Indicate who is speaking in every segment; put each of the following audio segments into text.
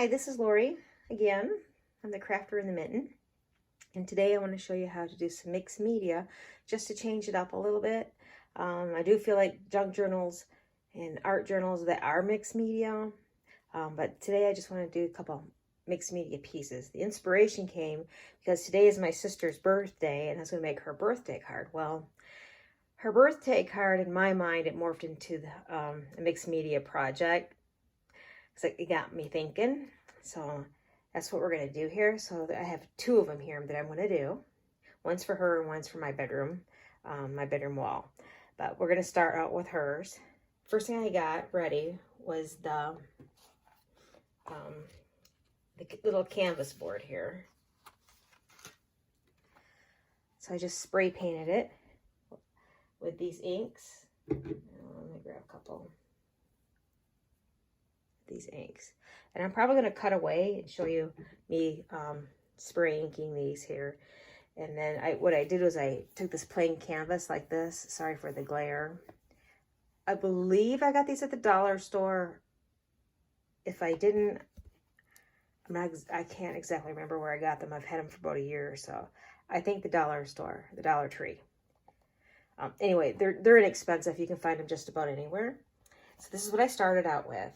Speaker 1: Hi, this is Lori again. I'm the crafter in the mitten. And today I want to show you how to do some mixed media just to change it up a little bit. I do feel like junk journals and art journals that are mixed media. But today I just want to do a couple mixed media pieces. The inspiration came because today is my sister's birthday and I was going to make her birthday card. Well, her birthday card, in my mind, it morphed into a mixed media project. So it got me thinking. So that's what we're going to do here. So I have two of them here that I'm going to do. One's for her and one's for my bedroom wall. But we're going to start out with hers. First thing I got ready was the little canvas board here. So I just spray painted it with these inks. Let me grab a couple. These inks, and I'm probably going to cut away and show you me spray inking these here. And then what I did was I took this plain canvas like this. Sorry for the glare. I believe I got these at the dollar store. If I didn't, I can't exactly remember where I got them. I've had them for about a year or so. I think the dollar store, the Dollar Tree. Anyway, they're inexpensive. You can find them just about anywhere. So this is what I started out with.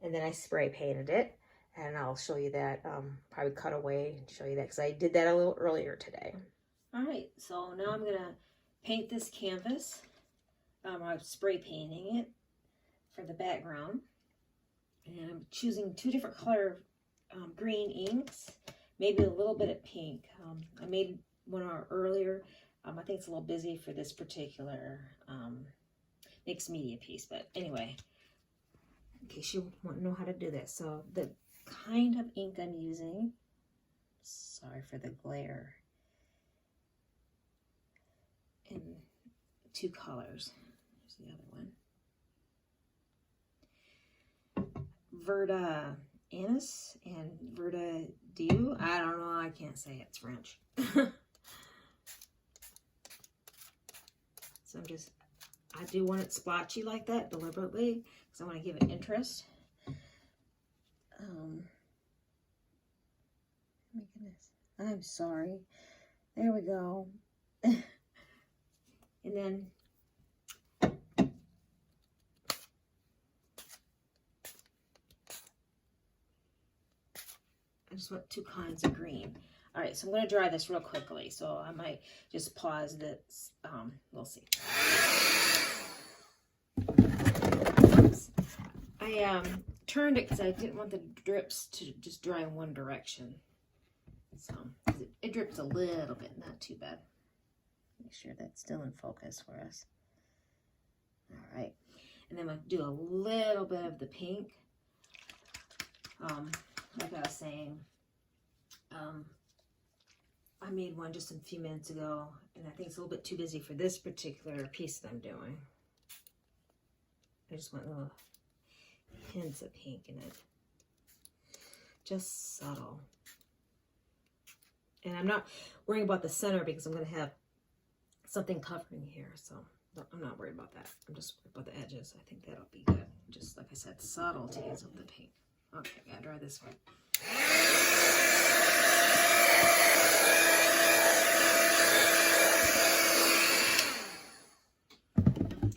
Speaker 1: And then I spray painted it, and I'll show you that, probably cut away and show you that because I did that a little earlier today.
Speaker 2: All right, so now I'm gonna paint this canvas. I'm spray painting it for the background. And I'm choosing two different color green inks, maybe a little bit of pink. I made one earlier. I think it's a little busy for this particular mixed media piece, but anyway. In case you want to know how to do this. So the kind of ink I'm using, sorry for the glare, in two colors. Here's the other one. Verda Anise and Verda Dieu. I don't know, I can't say it. It's French. So I do want it splotchy like that deliberately because I want to give it interest. My goodness, I'm sorry. There we go. And then I just want two kinds of green. All right, so I'm going to dry this real quickly, so I might just pause this. We'll see. I turned it because I didn't want the drips to just dry in one direction. So it drips a little bit, not too bad. Make sure that's still in focus for us. All right, and then I'm going to do a little bit of the pink. Like I was saying, I made one just a few minutes ago, and I think it's a little bit too busy for this particular piece that I'm doing. I just want little hints of pink in it. Just subtle. And I'm not worrying about the center because I'm going to have something covering here, so I'm not worried about that. I'm just worried about the edges. I think that'll be good. Just like I said, subtleties of the pink. Okay, I gotta dry this one.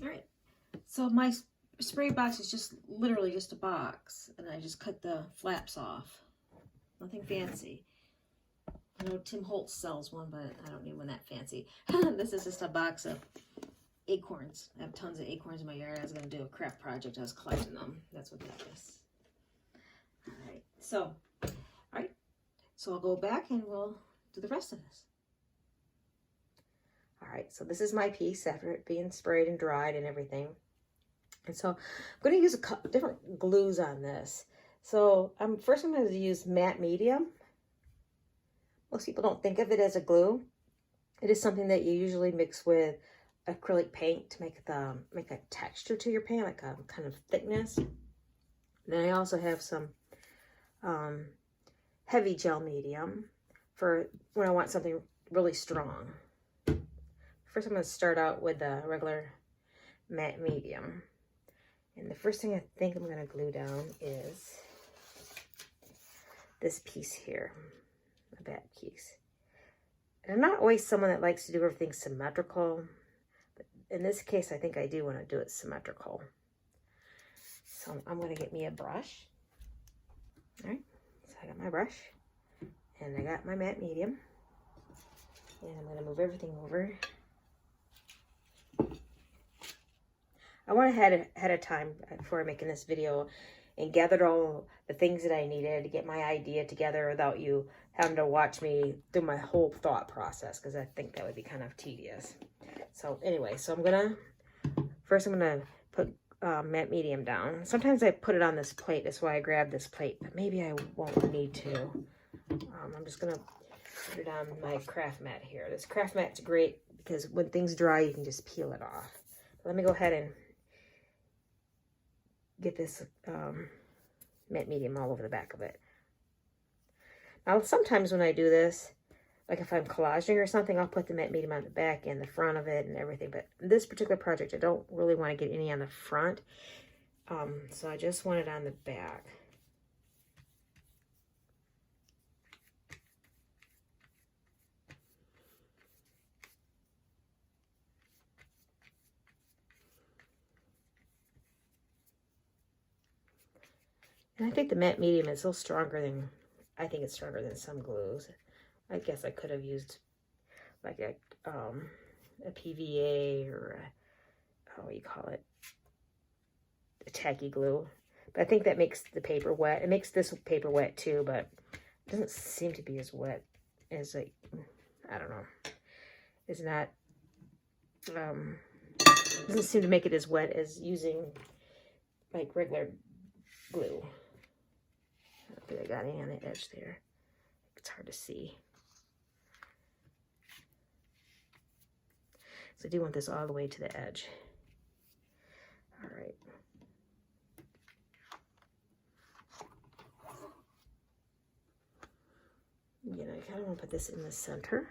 Speaker 2: All right, so my spray box is just literally just a box, and I just cut the flaps off. Nothing fancy. I know Tim Holtz sells one, but I don't need one that fancy. This is just a box of acorns. I have tons of acorns in my yard. I was going to do a craft project. I was collecting them. That's what that is. All right. So I'll go back and we'll do the rest of this.
Speaker 1: All right, so this is my piece after it being sprayed and dried and everything. And so I'm going to use a couple different glues on this. So first I'm going to use matte medium. Most people don't think of it as a glue. It is something that you usually mix with acrylic paint to make a texture to your paint, like a kind of thickness. Then I also have some heavy gel medium for when I want something really strong. First I'm going to start out with the regular matte medium. And the first thing I think I'm gonna glue down is this piece here, the back piece. And I'm not always someone that likes to do everything symmetrical, but in this case, I think I do want to do it symmetrical. So I'm going to get me a brush. All right, so I got my brush, and I got my matte medium, and I'm going to move everything over. I went ahead of time before making this video and gathered all the things that I needed to get my idea together without you having to watch me through my whole thought process, because I think that would be kind of tedious. So anyway, so I'm gonna put matte medium down. Sometimes I put it on this plate. That's why I grabbed this plate, but maybe I won't need to. I'm just gonna put it on my craft mat here. This craft mat's great because when things dry, you can just peel it off. But let me go ahead and get this matte medium all over the back of it. Now, sometimes when I do this, like if I'm collaging or something, I'll put the matte medium on the back and the front of it and everything. But this particular project, I don't really want to get any on the front. So I just want it on the back. And I think the matte medium is a little stronger than, I think it's stronger than some glues. I guess I could have used like a PVA or what do you call it? A tacky glue. But I think that makes the paper wet. It makes this paper wet too, but it doesn't seem to be as wet as, like, I don't know. It's not, doesn't seem to make it as wet as using like regular glue. I don't think I got any on the edge there. It's hard to see. So I do want this all the way to the edge. All right. Again, I kind of want to put this in the center.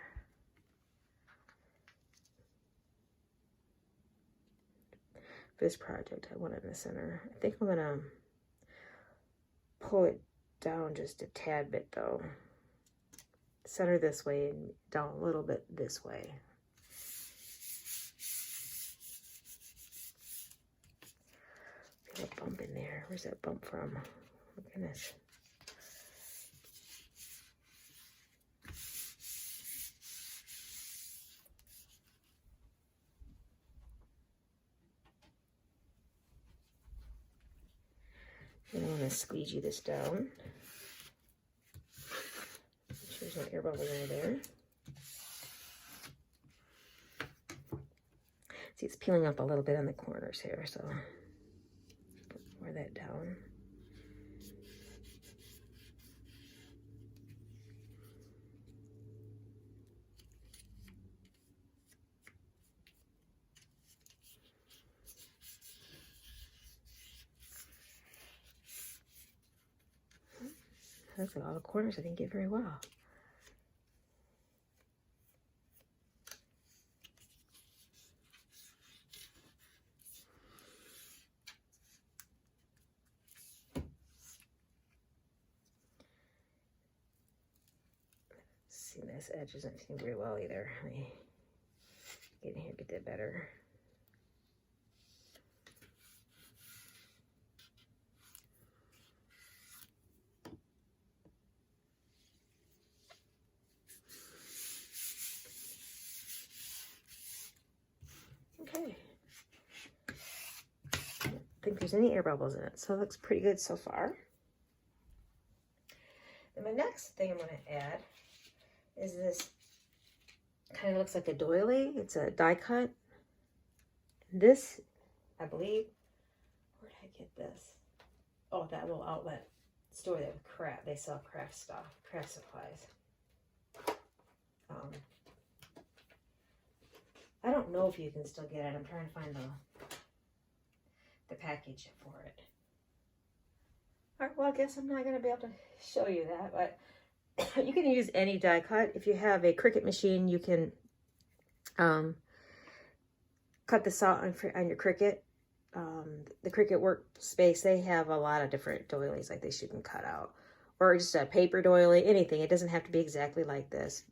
Speaker 1: For this project, I want it in the center. I think I'm gonna pull it down just a tad bit though. Center this way and down a little bit this way. Got a bump in there. Where's that bump from? Oh goodness. And I'm going to squeegee this down. Make sure there's no air bubbles in there. See, it's peeling up a little bit on the corners here, so pour that down. Looks like all the corners I didn't get very well. See, this edge doesn't seem very well either. Let me get in here, get that better. Okay. I don't think there's any air bubbles in it, so it looks pretty good so far. And my next thing I'm going to add is this, kind of looks like a doily. It's a die cut. This, I believe, where did I get this? Oh, that little outlet store that craft, they sell craft stuff, craft supplies. I don't know if you can still get it. I'm trying to find the package for it. All right, well, I guess I'm not going to be able to show you that, but you can use any die cut. If you have a Cricut machine, you can cut this out on your Cricut the Cricut Workspace, they have a lot of different doilies like this you can cut out. Or just a paper doily, anything. It doesn't have to be exactly like this.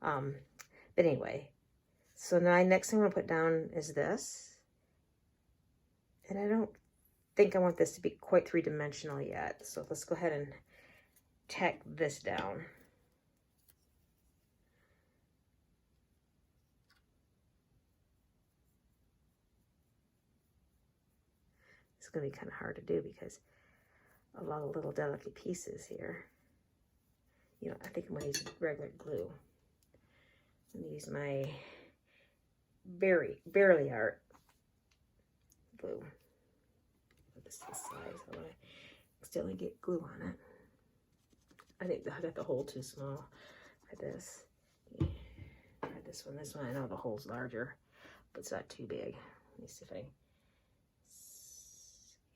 Speaker 1: But anyway, so now next thing I'm going to put down is this. And I don't think I want this to be quite three-dimensional yet. So let's go ahead and tack this down. It's going to be kind of hard to do because a lot of little delicate pieces here. You know, I think I'm going to use regular glue. I'm going to use my Barely Art glue. This is the size. I want to still get glue on it. I think I got the hole too small for this. Try this one. This one, I know the hole's larger, but it's not too big. Let me see if I...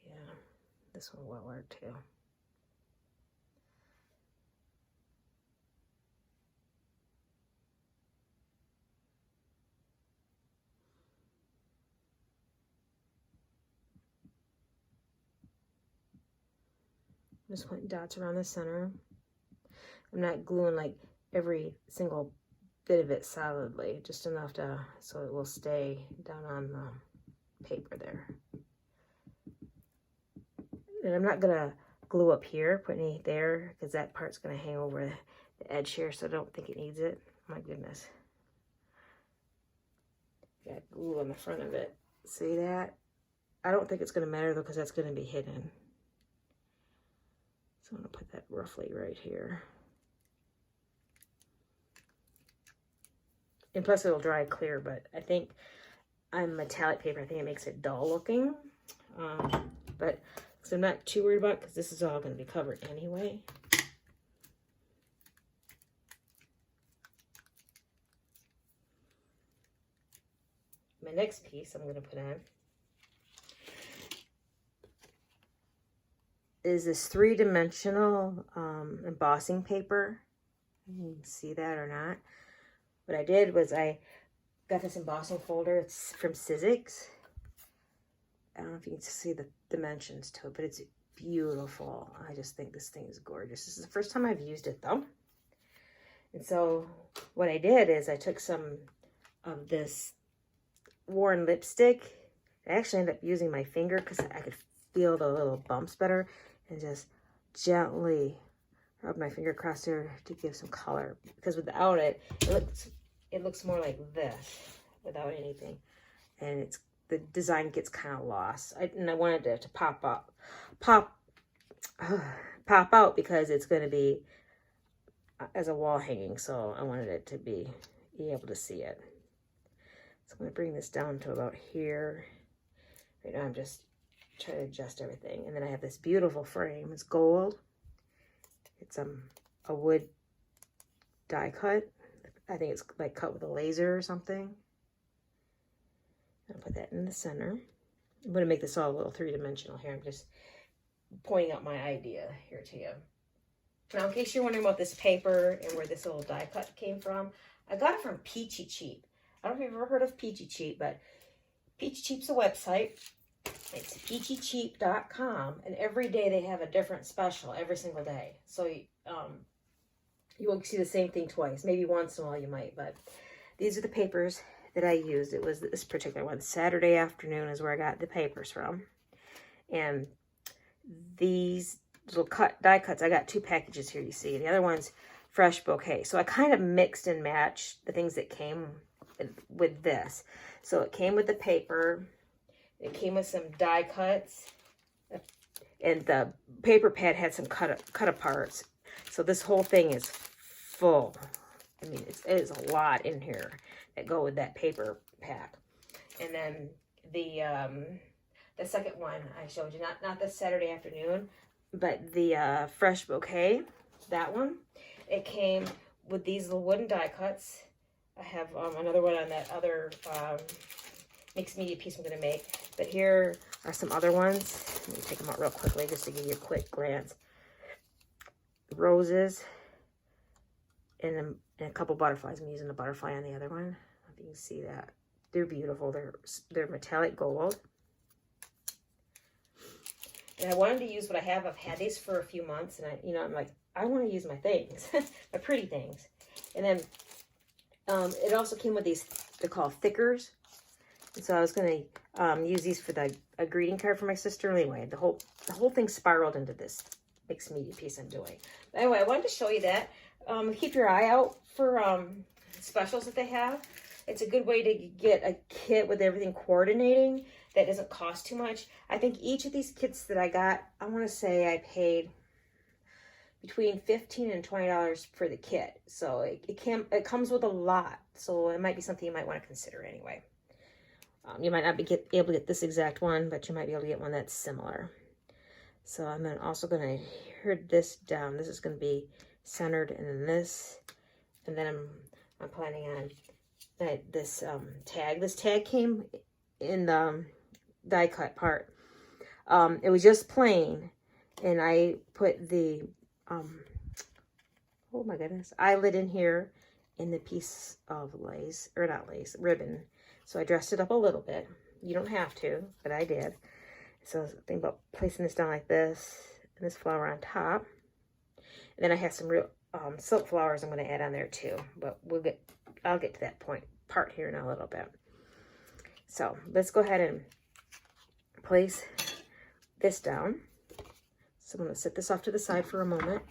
Speaker 1: Yeah, this one will work too. I'm just putting dots around the center. I'm not gluing like every single bit of it solidly, just enough to so it will stay down on the paper there. And I'm not gonna glue up here, put any there, because that part's gonna hang over the edge here, so I don't think it needs it. My goodness. Got glue on the front of it. See that? I don't think it's gonna matter though, because that's gonna be hidden. So I'm gonna put that roughly right here. And plus it'll dry clear, but I think on metallic paper, I think it makes it dull looking. But so I'm not too worried about it because this is all going to be covered anyway. My next piece I'm going to put on is this three-dimensional embossing paper. You can see that or not. What I did was I got this embossing folder. It's from Sizzix. I don't know if you can see the dimensions to it, but it's beautiful. I just think this thing is gorgeous. This is the first time I've used it though. And so what I did is I took some of this worn lipstick. I actually ended up using my finger because I could feel the little bumps better, and just gently rub my finger across there to give some color. Because without it, it looks more like this without anything. And the design gets kind of lost. And I wanted it to pop out because it's going to be as a wall hanging. So I wanted it to be able to see it. So I'm going to bring this down to about here. Right now I'm just trying to adjust everything. And then I have this beautiful frame. It's gold. It's a wood die cut. I think it's like cut with a laser or something. I'll put that in the center. I'm going to make this all a little three-dimensional here. I'm just pointing out my idea here to you. Now, in case you're wondering about this paper and where this little die cut came from, I got it from Peachy Cheap. I don't know if you've ever heard of Peachy Cheap, but Peachy Cheap's a website. It's peachycheap.com, and every day they have a different special every single day. So you won't see the same thing twice. Maybe once in a while you might, but these are the papers that I used. It was this particular one. Saturday afternoon is where I got the papers from. And these little die cuts, I got 2 packages here, you see. The other one's Fresh Bouquet. So I kind of mixed and matched the things that came with this. So it came with the paper. It came with some die cuts. And the paper pad had some cut aparts. So this whole thing is full. I mean, it is a lot in here that go with that paper pack. And then the second one I showed you, not the Saturday afternoon, but the Fresh Bouquet, that one. It came with these little wooden die cuts. I have another one on that other mixed media piece I'm going to make. But here are some other ones. Let me take them out real quickly just to give you a quick glance. Roses and a couple butterflies. I'm using the butterfly on the other one. If you can see that. They're beautiful. They're metallic gold. And I wanted to use what I have. I've had these for a few months, and I'm like, I want to use my things, my pretty things. And then it also came with these, they're called thickers. And so I was going to use these for a greeting card for my sister. Anyway, the whole thing spiraled into this mixed media piece I'm doing. But anyway, I wanted to show you that. Keep your eye out for specials that they have. It's a good way to get a kit with everything coordinating that doesn't cost too much. I think each of these kits that I got, I want to say I paid between $15 and $20 for the kit. So it comes with a lot. So it might be something you might want to consider anyway. You might not be able to get this exact one, but you might be able to get one that's similar. So I'm also going to adhere this down. This is going to be centered, and then this, and then I'm planning on this tag. This tag came in the die cut part. It was just plain, and I put the oh my goodness, eyelid in here in the piece of lace, or not lace, ribbon. So I dressed it up a little bit. You don't have to, but I did. So I was thinking about placing this down like this, and this flower on top. And then I have some real silk flowers I'm going to add on there too. But I'll get to that part here in a little bit. So let's go ahead and place this down. So I'm going to set this off to the side for a moment.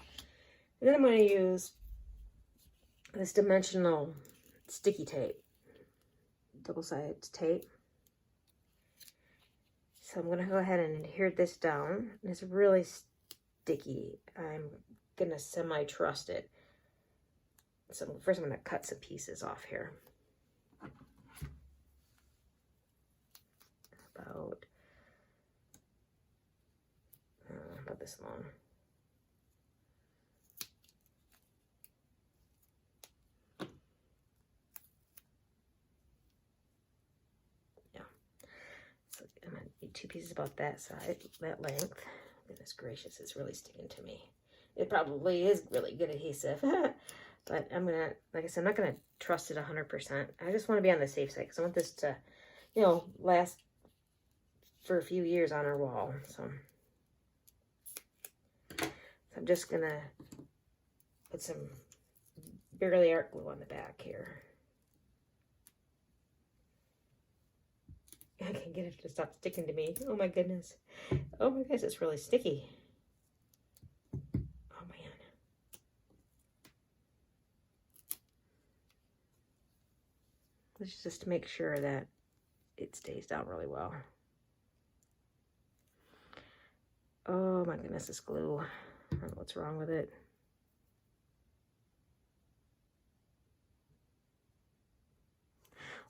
Speaker 1: And then I'm going to use this dimensional sticky tape, double-sided tape. So I'm going to go ahead and adhere this down. And it's really sticky. I'm going to semi-trust it. So first I'm going to cut some pieces off here. About this long. Yeah. So I'm going to need 2 pieces about that side, that length. Goodness gracious, it's really sticking to me. It probably is really good adhesive. But I'm going to, like I said, I'm not going to trust it 100%. I just want to be on the safe side because I want this to, last for a few years on our wall. So I'm just going to put some Bearly Art glue on the back here. I can't get it to stop sticking to me. Oh my goodness. Oh my gosh, it's really sticky. Oh man. This is just to make sure that it stays down really well. Oh my goodness, this glue. I don't know what's wrong with it.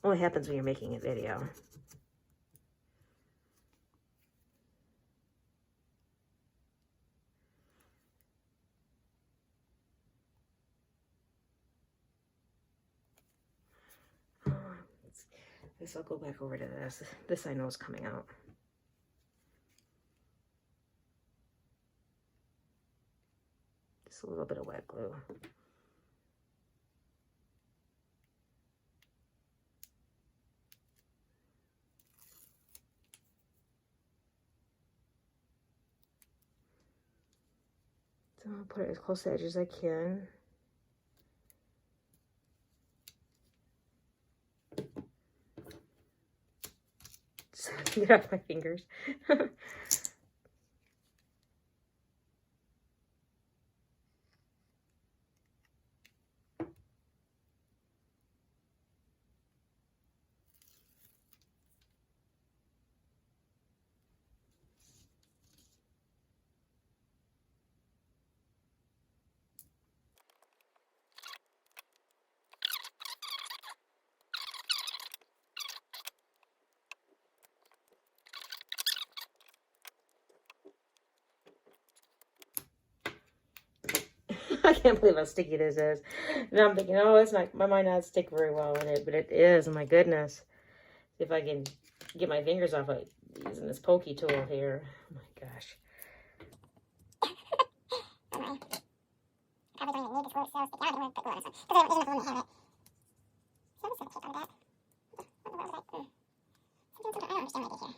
Speaker 1: Only happens when you're making a video. I guess I'll go back over to this. This I know is coming out. Just a little bit of wet glue. So I'll put it as close to the edge as I can. So I can get off my fingers. I can't believe how sticky this is. And I'm thinking, oh, it's not, my might not stick very well in it, but it is. My goodness. See if I can get my fingers off it using this pokey tool here. Oh my gosh. Probably don't even need this glue, so stick out. I'm going to put glue on this one. Because I don't even have it. So this is a tape on that. What in the world is that? I don't understand what it is here.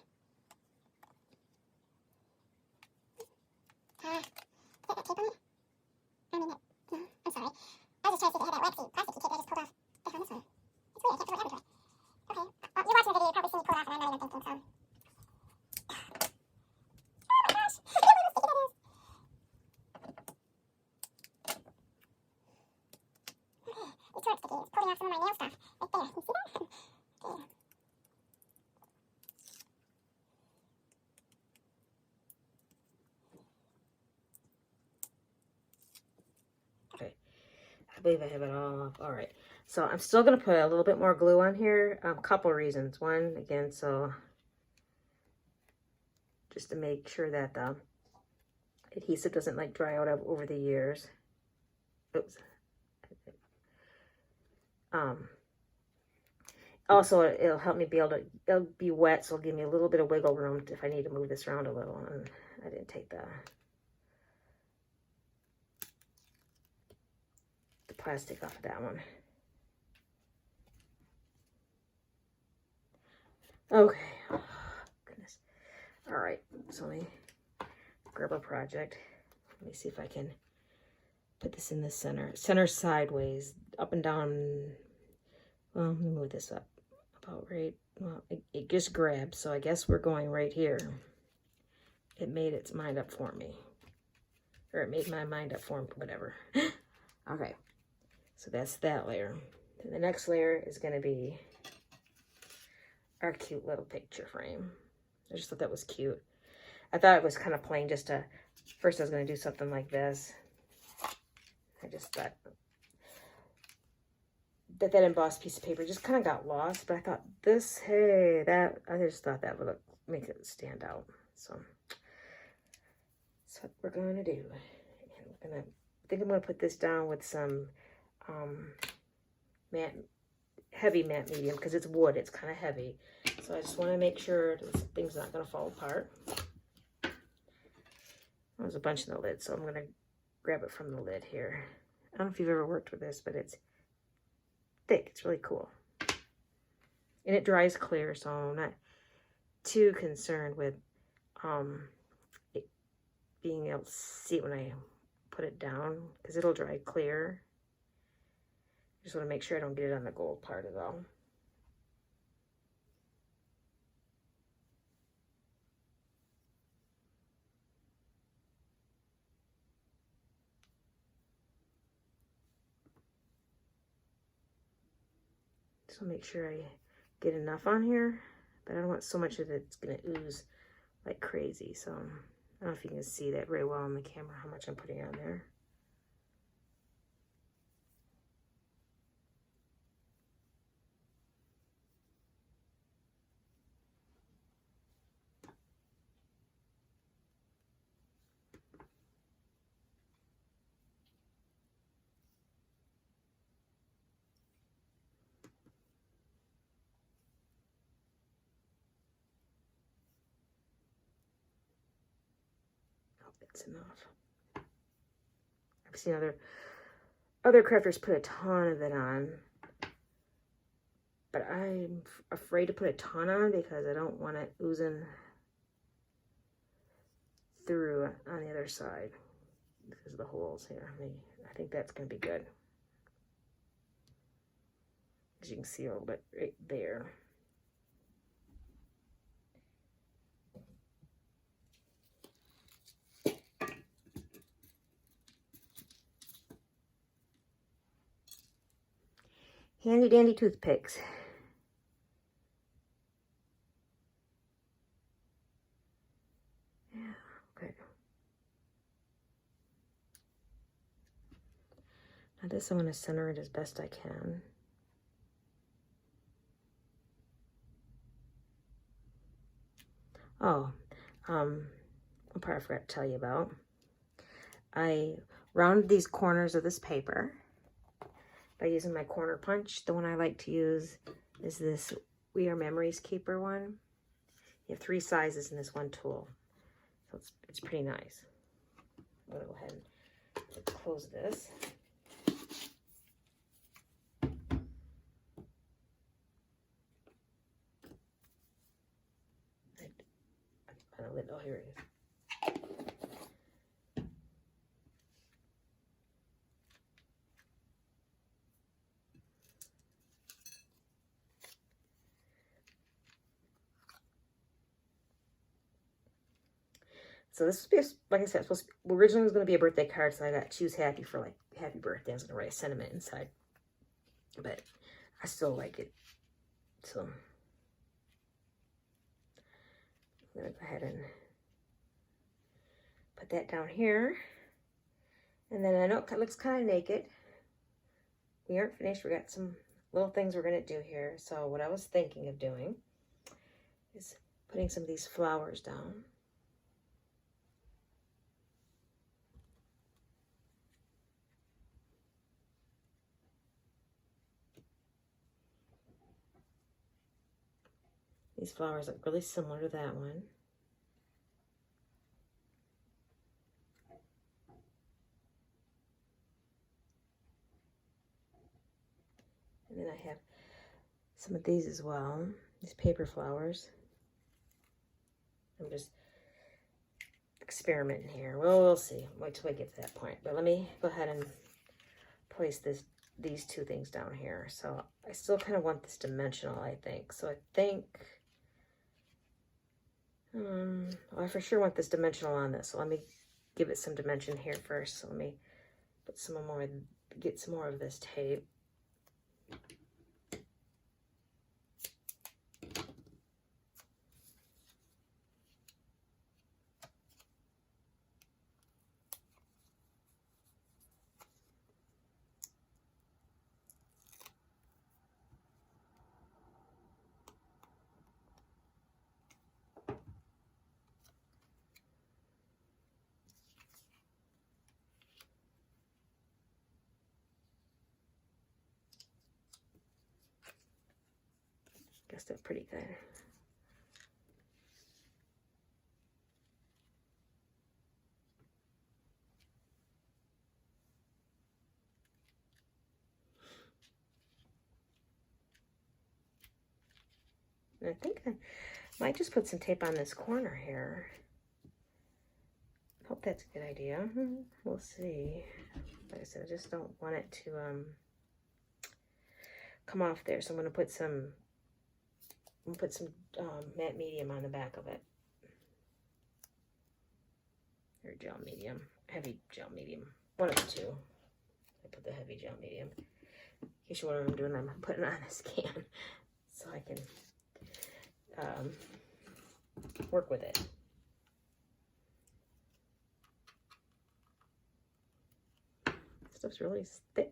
Speaker 1: Okay, I believe I have it all up. All right, so I'm still gonna put a little bit more glue on here. A couple reasons. One, again, so just to make sure that the adhesive doesn't like dry out over the years. Oops. Also, it'll help me be able to, it'll be wet, so it'll give me a little bit of wiggle room if I need to move this around a little. And I didn't take the plastic off of that one. Okay. Oh, goodness. All right. So let me grab a project. Let me see if I can put this in the center. Center sideways, up and down. Well, let me move this up. About right. Well, it just grabbed, so I guess we're going right here. It made its mind up for me. Or it made my mind up for me, whatever. Okay. So that's that layer. And the next layer is going to be our cute little picture frame. I just thought that was cute. I thought it was kind of plain just to, first I was going to do something like this. I just thought that embossed piece of paper just kind of got lost, but I thought this, hey, that, I just thought that would make it stand out. So that's what we're going to do. And I think I'm going to put this down with some heavy matte medium, because it's wood, it's kind of heavy. So I just want to make sure this thing's not going to fall apart. There's a bunch in the lid, so I'm going to grab it from the lid here. I don't know if you've ever worked with this, but it's thick. It's really cool. And it dries clear, so I'm not too concerned with it being able to see it when I put it down, because it'll dry clear. Just want to make sure I don't get it on the gold part at all. Just want to make sure I get enough on here, but I don't want so much that it's going to ooze like crazy. So I don't know if you can see that very well on the camera, how much I'm putting on there. It's enough. I've seen other crafters put a ton of it on, but I'm afraid to put a ton on because I don't want it oozing through on the other side because of the holes here. I think that's going to be good. As you can see a little bit right there. Handy dandy toothpicks. Yeah, okay. Now this, I'm going to center it as best I can. Oh, one part I forgot to tell you about. I rounded these corners of this paper by using my corner punch. The one I like to use is this We Are Memories Keeper one. You have 3 sizes in this one tool, so it's pretty nice. I'm gonna go ahead and close this. Oh, here it is. So this was, like I said, originally it was going to be a birthday card, so I got choose happy for like happy birthday. I was going to write a sentiment inside, but I still like it. So I'm gonna go ahead and put that down here. And then I know it looks kind of naked. We aren't finished. We got some little things we're gonna do here. So what I was thinking of doing is putting some of these flowers down. These flowers look really similar to that one. And then I have some of these as well, these paper flowers. I'm just experimenting here. Well, we'll see. Wait till we get to that point. But let me go ahead and place these two things down here. So I still kind of want this dimensional, I think. So I think, I for sure want this dimensional on this. So let me give it some dimension here first. So let me put some more, get some more of this tape. Guess they're pretty good. And I think I might just put some tape on this corner here. Hope that's a good idea. We'll see. Like I said, I just don't want it to come off there. So I'm gonna put some matte medium on the back of it. Or gel medium, heavy gel medium. One of the two. I put the heavy gel medium. In case you wonder what I'm doing, I'm putting it on this can so I can work with it. Stuff's really thick.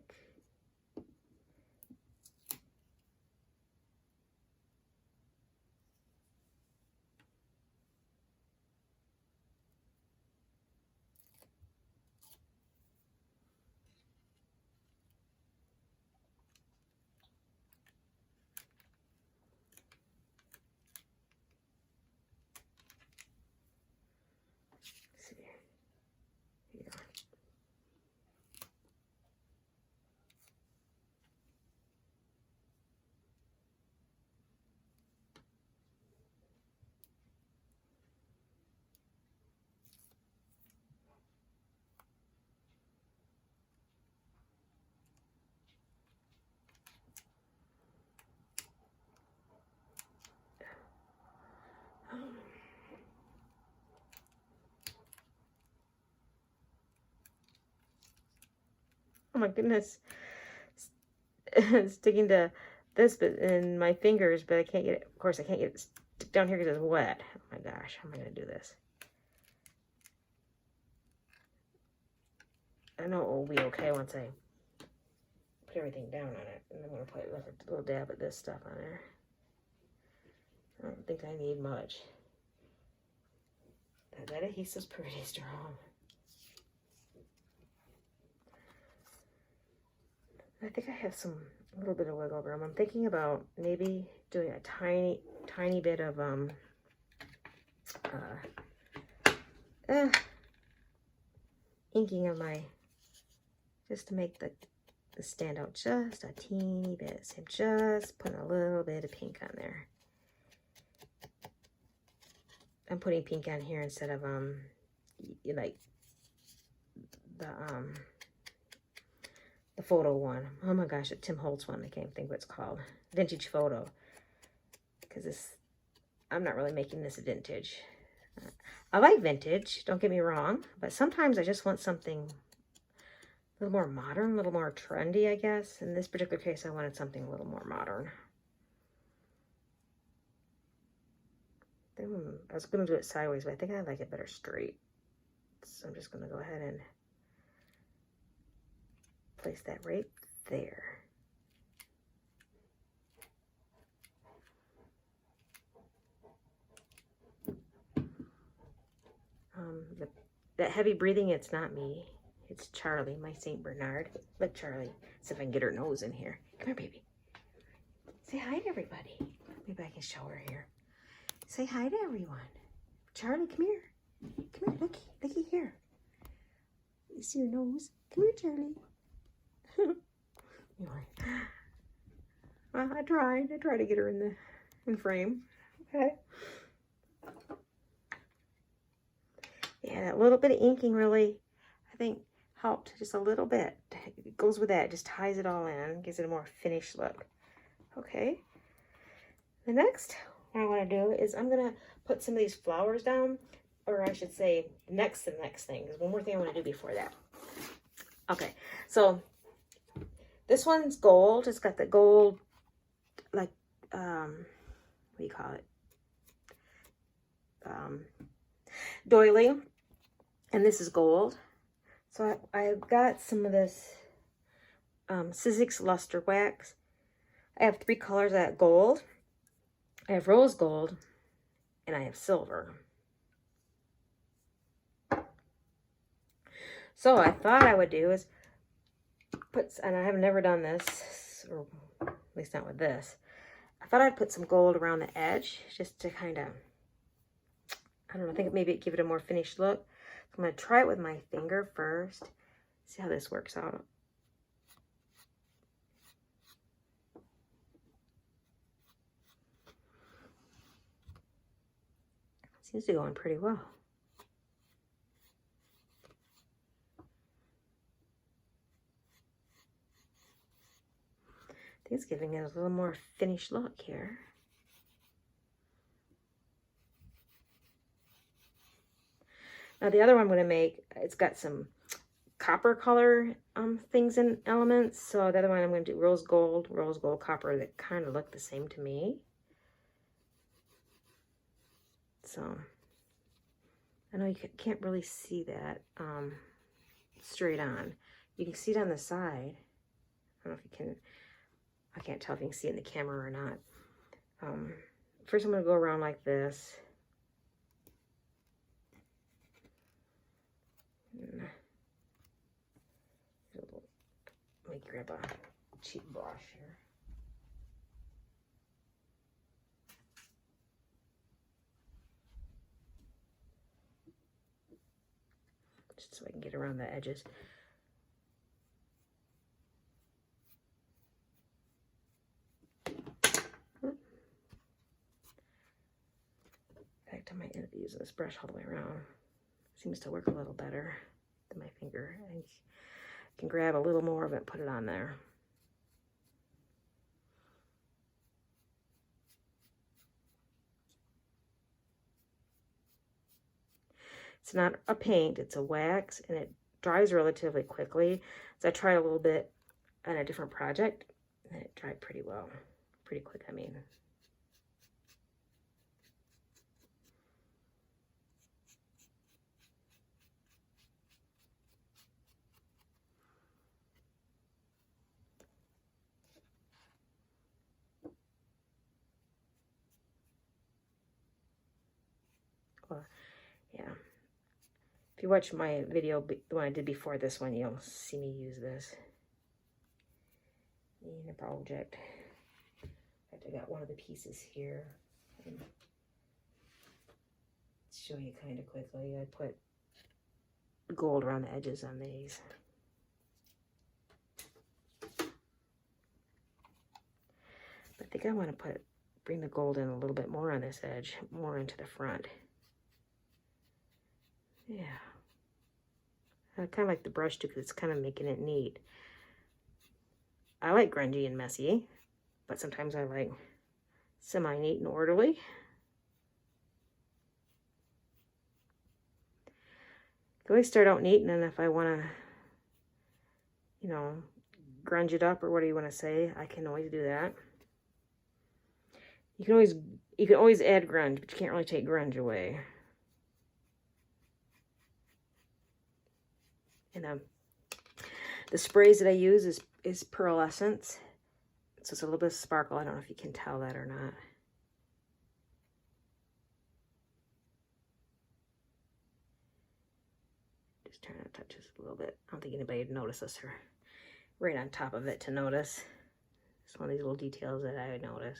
Speaker 1: Oh my goodness. It's sticking to this bit in my fingers, but I can't get it. Of course, I can't get it stick down here because it's wet. Oh my gosh, how am I going to do this? I know it will be okay once I put everything down on it. And I'm going to put a little dab of this stuff on there. I don't think I need much. That adhesive's pretty strong. I think I have a little bit of wiggle room. I'm thinking about maybe doing a tiny bit of inking of my, just to make the stand out just a teeny bit. So I'm just putting a little bit of pink on there. I'm putting pink on here instead of like the photo one. Oh my gosh, the Tim Holtz one. I can't think what it's called. Vintage photo. Because I'm not really making this vintage. I like vintage, don't get me wrong, but sometimes I just want something little more modern, a little more trendy, I guess. In this particular case, I wanted something a little more modern. I was going to do it sideways, but I think I like it better straight. So I'm just going to go ahead and place that right there. That heavy breathing, it's not me. It's Charlie, my St. Bernard. Look, Charlie. See if I can get her nose in here. Come here, baby. Say hi to everybody. Maybe I can show her here. Say hi to everyone. Charlie, come here. Come here, looky here. You see your nose? Come here, Charlie. Anyway. Well, I tried to get her in frame. Okay. Yeah, that little bit of inking really, I think, helped just a little bit. It goes with that, just ties it all in, gives it a more finished look. Okay. The next what I want to do is I'm going to put some of these flowers down, or I should say the next thing. There's one more thing I want to do before that. Okay, so this one's gold. It's got the gold, like, what do you call it? Doily. And this is gold. So I've got some of this Sizzix Luster Wax. I have 3 colors. I have gold, I have rose gold, and I have silver. So I thought I would do is put, and I have never done this, or at least not with this. I thought I'd put some gold around the edge just to kind of, I don't know, I think maybe it'd give it a more finished look. I'm going to try it with my finger first. See how this works out. Seems to be going pretty well. I think it's giving it a little more finished look here. Now the other one I'm going to make, it's got some copper color things and elements. So the other one I'm going to do rose gold, copper that kind of look the same to me. So I know you can't really see that straight on. You can see it on the side. I don't know if you can. I can't tell if you can see it in the camera or not. First I'm going to go around like this. Let me grab a cheap brush here. Just so I can get around the edges. In fact, I might end up using this brush all the way around. It seems to work a little better than my finger. I can grab a little more of it and put it on there. It's not a paint, it's a wax, and it dries relatively quickly. So I tried a little bit on a different project, and it dried pretty well. Pretty quick, I mean. Well, yeah. If you watch my video, the one I did before this one, you'll see me use this in a project. In fact, I got one of the pieces here. And show you kind of quickly. I put gold around the edges on these. But I think I want to bring the gold in a little bit more on this edge, more into the front. Yeah. I kind of like the brush too, because it's kind of making it neat. I like grungy and messy, but sometimes I like semi-neat and orderly. You can always start out neat, and then if I want to you know, grunge it up or what do you want to say. I can always do that. You can always add grunge, but you can't really take grunge away. And the sprays that I use is Pearlescence. So it's a little bit of sparkle. I don't know if you can tell that or not. Just trying to touch this a little bit. I don't think anybody would notice this or right on top of it to notice. It's one of these little details that I would notice.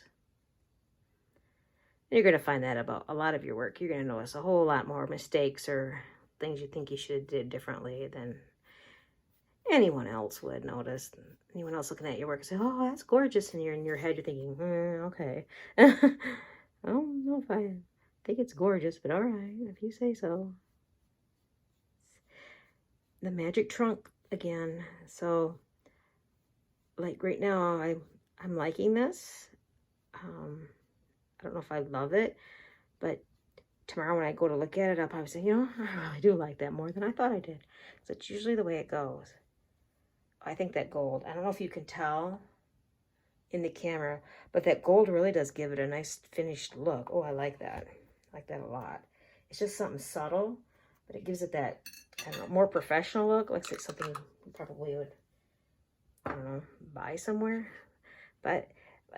Speaker 1: You're going to find that about a lot of your work. You're going to notice a whole lot more mistakes or things you think you should have did differently than anyone else would notice. Anyone else looking at your work and say, oh, that's gorgeous. And you're in your head, you're thinking, okay. I don't know if I think it's gorgeous, but all right, if you say so. The magic trunk again. So, like right now, I'm liking this. I don't know if I love it, but tomorrow when I go to look at it, I'll probably say, you know, I really do like that more than I thought I did. So it's usually the way it goes. I think that gold, I don't know if you can tell in the camera, but that gold really does give it a nice finished look. Oh, I like that. I like that a lot. It's just something subtle, but it gives it that, I don't know, more professional look. Looks like something you probably would, I don't know, buy somewhere. But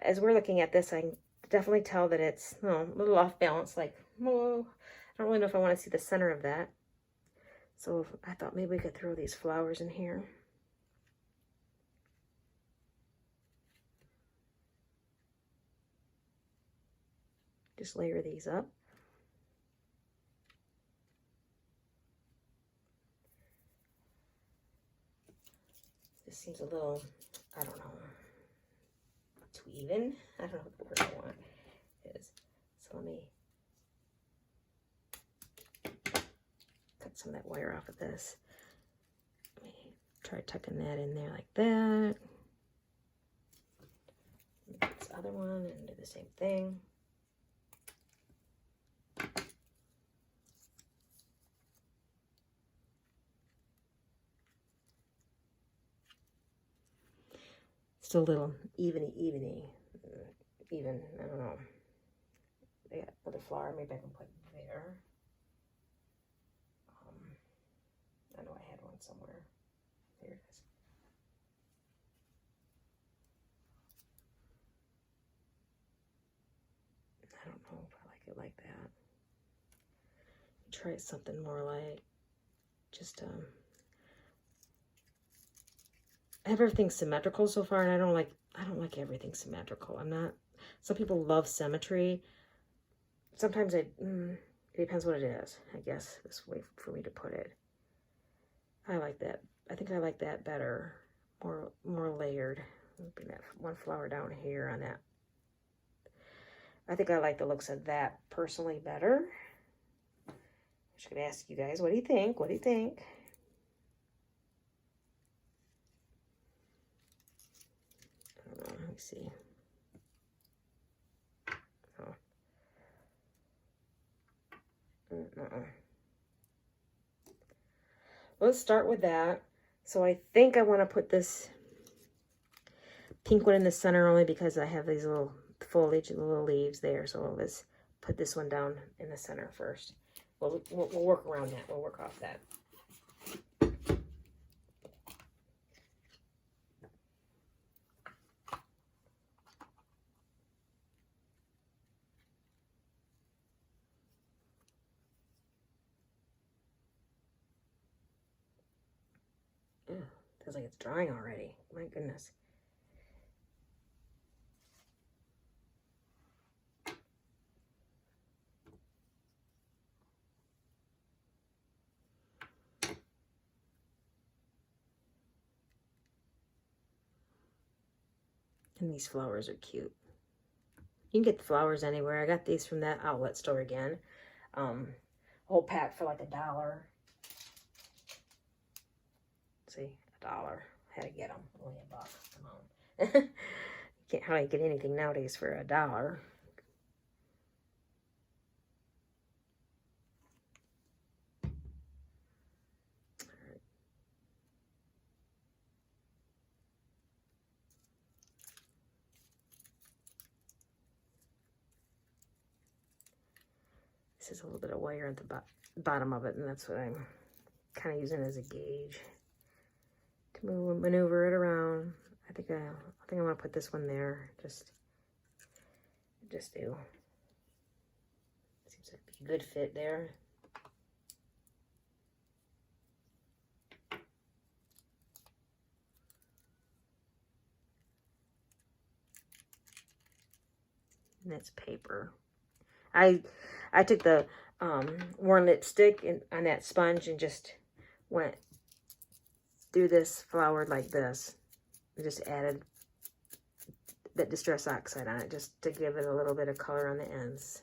Speaker 1: as we're looking at this, I can definitely tell that it's a little off balance. Like, whoa, I don't really know if I want to see the center of that. So I thought maybe we could throw these flowers in here. Just layer these up. This seems a little, I don't know, too even. I don't know what the word I want is. So let me cut some of that wire off of this. Let me try tucking that in there like that. This other one and do the same thing. Still a little even, I don't know. They got another flower, maybe I can put there. I know I had one somewhere. There it is. I don't know if I like it like that. Try something more like just I have everything symmetrical so far, and I don't like everything symmetrical. I'm not. Some people love symmetry. Sometimes it depends what it is. I guess this way for me to put it. I like that. I think I like that better. More layered. Bring that one flower down here on that. I think I like the looks of that personally better. I should ask you guys, what do you think? What do you think? Let me see. Oh. Let's start with that. So I think I want to put this pink one in the center only because I have these little foliage, little leaves there. So let's put this one down in the center first. We'll work around that. We'll work off that. Feels like it's drying already. My goodness. And these flowers are cute. You can get the flowers anywhere. I got these from that outlet store again. A whole pack for like $1. See, $1. Had to get them. Only $1. Come on. You can't hardly get anything nowadays for $1. This is a little bit of wire at the bottom of it, and that's what I'm kind of using as a gauge to maneuver it around. I think I want to put this one there. Just do. Seems like a good fit there. And that's paper. I took the worn lipstick on that sponge and just went through this flowered like this. I just added that Distress Oxide on it just to give it a little bit of color on the ends.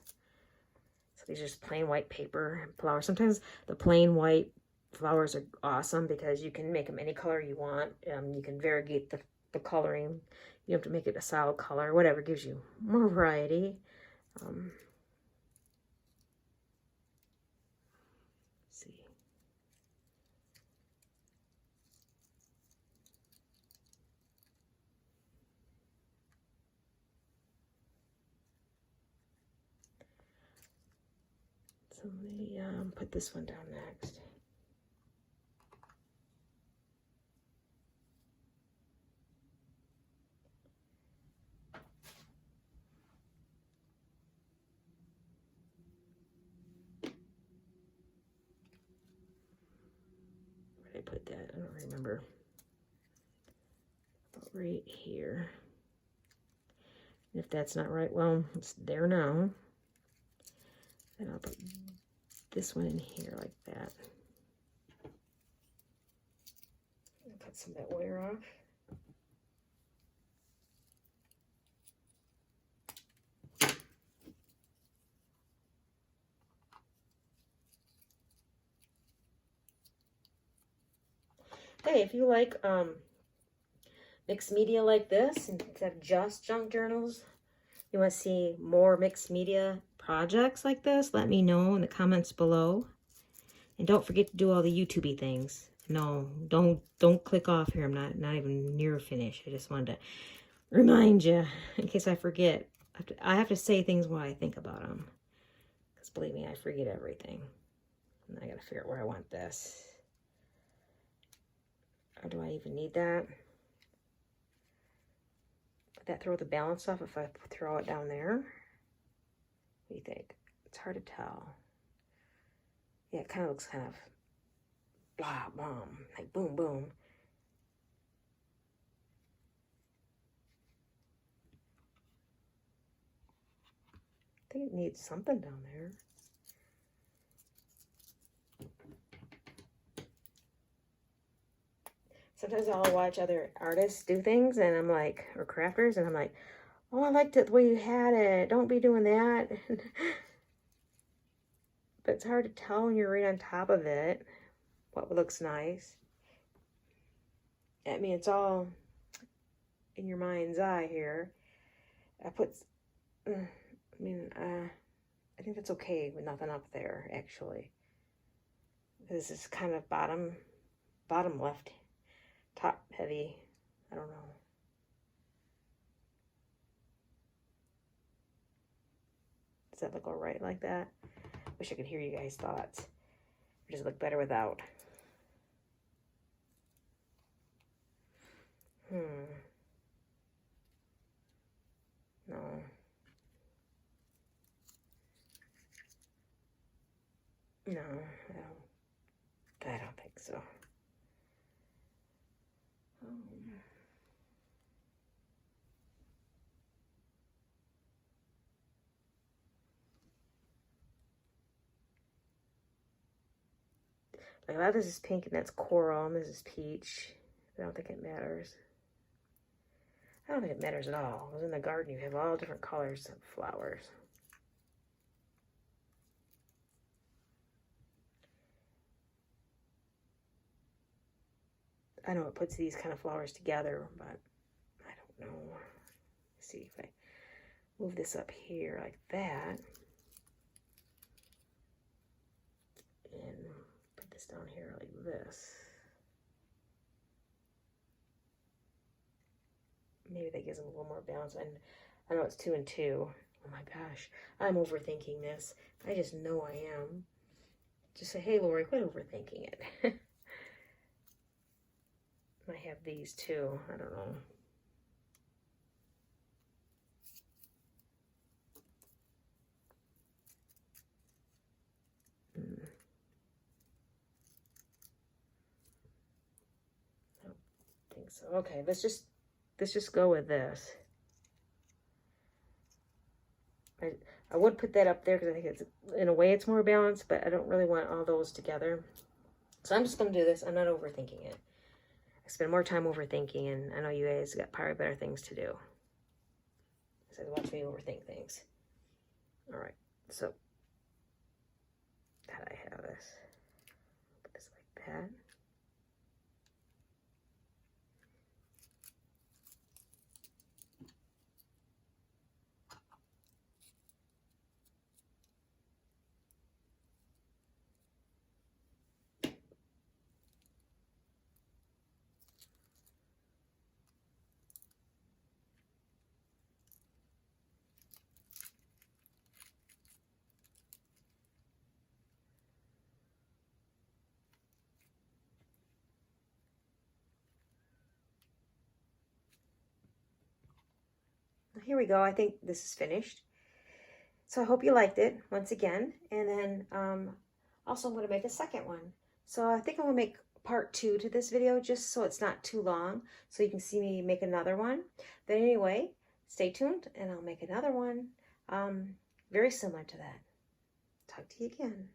Speaker 1: So these are just plain white paper flowers. Sometimes the plain white flowers are awesome because you can make them any color you want. You can variegate the coloring. You don't have to make it a solid color. Whatever gives you more variety. See. So let me put this one down next. Where did I put that? I don't remember. About right here. And if that's not right, well, it's there now. Then I'll put this one in here like that. Cut some of that wire off. Hey, if you like mixed media like this, instead of just junk journals, you want to see more mixed media projects like this, let me know in the comments below. And don't forget to do all the YouTubey things. No, don't click off here. I'm not even near finished. I just wanted to remind you in case I forget. I have to say things when I think about them. Because believe me, I forget everything. And I got to figure out where I want this. Or do I even need that? Would that throw the balance off if I throw it down there? What do you think? It's hard to tell. Yeah, it kind of looks kind of blah, bomb, like boom, boom. I think it needs something down there. Sometimes I'll watch other artists do things and I'm like, or crafters, and I'm like, oh, I liked it the way you had it. Don't be doing that. But it's hard to tell when you're right on top of it what looks nice. I mean, it's all in your mind's eye here. I think that's okay with nothing up there, actually. This is kind of bottom left, top heavy. I don't know. Does that look all right like that? Wish I could hear you guys' thoughts. Or does it look better without? No. No, I don't think so. Like a lot of this is pink and that's coral and this is peach. I don't think it matters. I don't think it matters at all. Because in the garden you have all different colors of flowers. I know it puts these kind of flowers together, but I don't know. Let's see if I move this up here like that. And put this down here like this. Maybe that gives them a little more balance. And I know it's 2 and 2. my gosh, I'm overthinking this. I just know I am. Just say, hey, Lori, quit overthinking it. I have these too. I don't know. I don't think so. Okay, let's just go with this. I would put that up there because I think it's, in a way, it's more balanced, but I don't really want all those together. So I'm just going to do this. I'm not overthinking it. I spend more time overthinking, and I know you guys got probably better things to do. So watch me overthink things. All right, so how do I have this? Put this like that. Here we go. I think this is finished. So I hope you liked it once again. And then also I'm going to make a second one. So I think I'm going to make part 2 to this video just so it's not too long. So you can see me make another one. But anyway, stay tuned and I'll make another one very similar to that. Talk to you again.